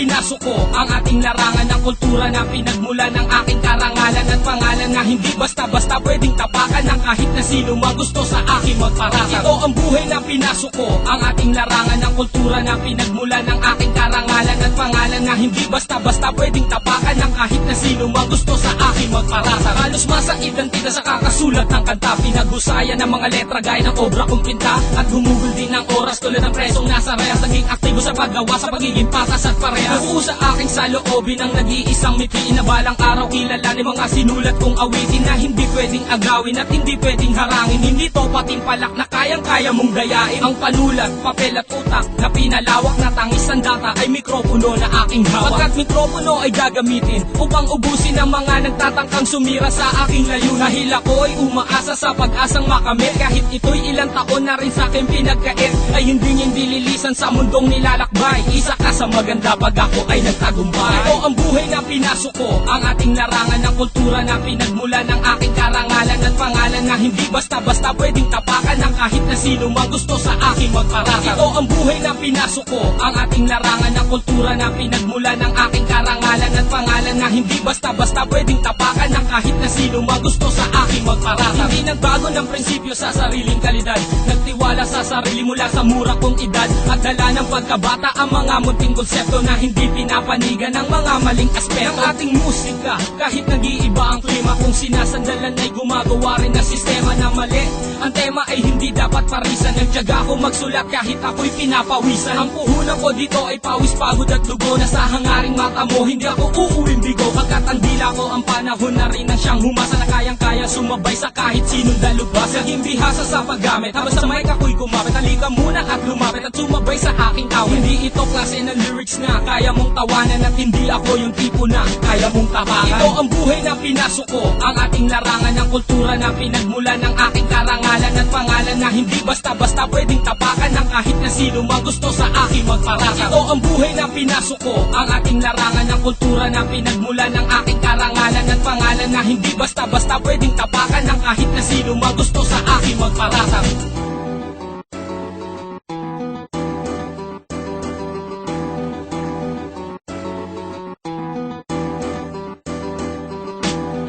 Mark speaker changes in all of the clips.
Speaker 1: pinasok ko ang ating larangan ng kultura na pinagmula ng aking karangalan at pangalan na hindi basta-basta pwedeng tapakan ng kahit na sino magusto sa aking magparatang. Ito ang buhay na pinasok ko ang ating larangan ng kultura na pinagmula ng aking karangalan at pangalan na hindi basta-basta pwedeng tapakan ng kahit na sino magusto sa aking magparatang. Halos masa identidad sa kakasulat ng kanta, pinag-usayan ng mga letra gaya ng obra kong pinta at humugol din ng oras tulad ng presong nasa rehas, naging aktibo sa paggawa sa pagiging patas at parehas. Buo sa aking saloobin ang nag-iisang mithiin na balang araw kilalanin mga sinulat kong awitin na hindi pwedeng agawin at hindi pwedeng harangin. Hindi to patimpalak na kayang-kaya mong dayain. Ang panulat, papel at utak na pinalawak na tangis ang data ay mikropono na aking hawak. Pagkat mikropono ay gagamitin upang ubusin ang mga nagtatangkang sumira sa aking layunin. Dahil ako ay umaasa sa pag-asang makamit kahit ito'y ilang taon na rin sa akin pinagkait, ay hindi lilisan sa mundong nilalakbay. Isa ka sa maganda pag ako ay nagtagumpay. Ito ang buhay na pinasok ko ang ating larangan ng kultura na pinagmula ng aking karangalan at pangalan na hindi basta-basta pwedeng tapakan ng kahit na sino magusto sa aking magparatang. Ito ang buhay na pinasok ko ang ating larangan ng kultura na pinagmula ng aking karangalan at pangalan na hindi basta-basta pwedeng tapakan ng kahit na sino magusto sa aking magparatang. Hindi nagbago ng prinsipyo sa sariling kalidad, nagtiwala sa sarili mula sa mura kong edad at dala ng pagkabata ang mga munting konsepto na hindi pinapanigan ng mga maling aspeto ng ating musika. Kahit nag-iiba ang klima, kung sinasandalan ay gumagawa rin ng sistema na mali. Ang tema ay hindi dapat parisan, nagtiyaga ako magsulat kahit ako'y pinapawisan. Ang puhunan ko dito ay pawis, pagod at dugo na sa hangaring mata mo. Hindi ako uuwing bigo pagkat ang dila ko ang panahon na rin ang siyang humasa na kayang-kaya sumabay sa kahit sinong dalubhas. Naging bihasa sa paggamit habang sa mic ako'y kumapit. Halika muna at lumapit at sumabay sa aking awit. Hindi ito klase ng lyrics na kaya mong tawanan at hindi ako yung tipo na kaya mong tapakan. Ito ang buhay na pinasok ko ang ating larangan ng kultura na pinagmula ng aking karangalan at pangalan na hindi basta-basta pwedeng tapakan ng kahit na sino magusto sa aking magparatang. Ito ang buhay na pinasok ko ang ating larangan ng kultura na pinagmula ng aking karangalan at pangalan na hindi basta-basta pwedeng tapakan ng kahit na sino magusto sa aking magparatang.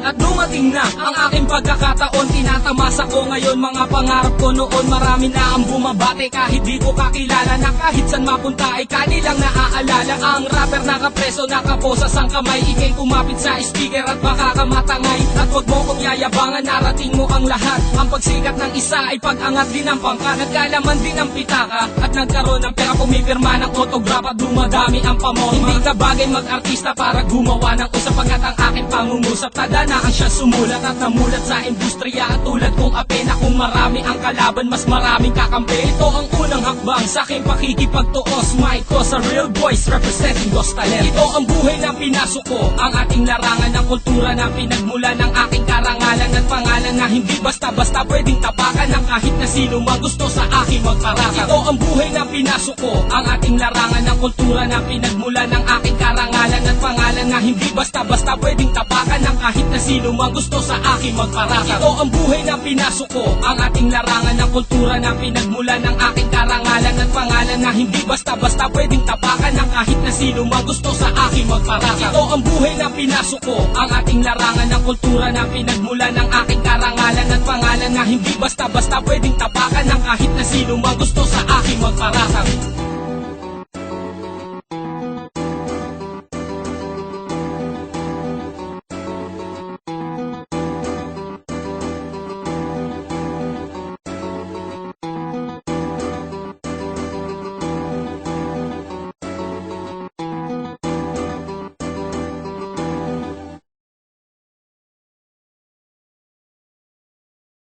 Speaker 1: At dumating na ang aking pagkakataon, tinatamasa ko ngayon mga pangarap ko noon. Marami na ang bumabate kahit di ko kakilala, na kahit saan mapunta ay kanilang naaalala. Ang rapper nakapreso, nakaposa sang kamay, ikay kumapit sa speaker at baka ka matangay. At wag mo kong yayabangan, narating mo ang lahat. Ang pagsikat ng isa ay pag-angat din ng pangka, nagkalaman din ang pitaka at nagkaroon ng pera, pumipirma ng autograph at dumadami ang pamorma. Hindi ka bagay mag-artista para gumawa ng usap, pagkat ang aking pangungusap tadana ang siya sumulat at namulat sa industriya. At tulad kong apena, kung marami ang kalaban, mas maraming kakampi. Ito ang unang hakbang sa aking pakikipagtuos, mic ko sa real voice representing Los Talent. Ito ang buhay na pinasok ko ang ating larangan ng kultura na pinagmula ng aking karangalan at pangalan na hindi basta-basta pwedeng tapakan ng kahit na sino magusto sa aking magparatang. Ito ang buhay na pinasok ko ang ating larangan ng kultura na pinagmula ng aking karangalan at pangalan na hindi basta-basta pwedeng tapakan ng kahit na sino magusto sa aking magparatang. Ito ang buhay na pinasok ko ang ating larangan ng kultura na pinagmula ng aking karangalan at pangalan na hindi basta-basta pwedeng tapakan ng kahit na sino magusto sa aking magparatang. Ito ang buhay na pinasok ko ang ating larangan ng kultura na pinagmula ng aking karangalan at pangalan na hindi basta-basta pwedeng tapakan ng kahit na sino magusto sa aking magparatang.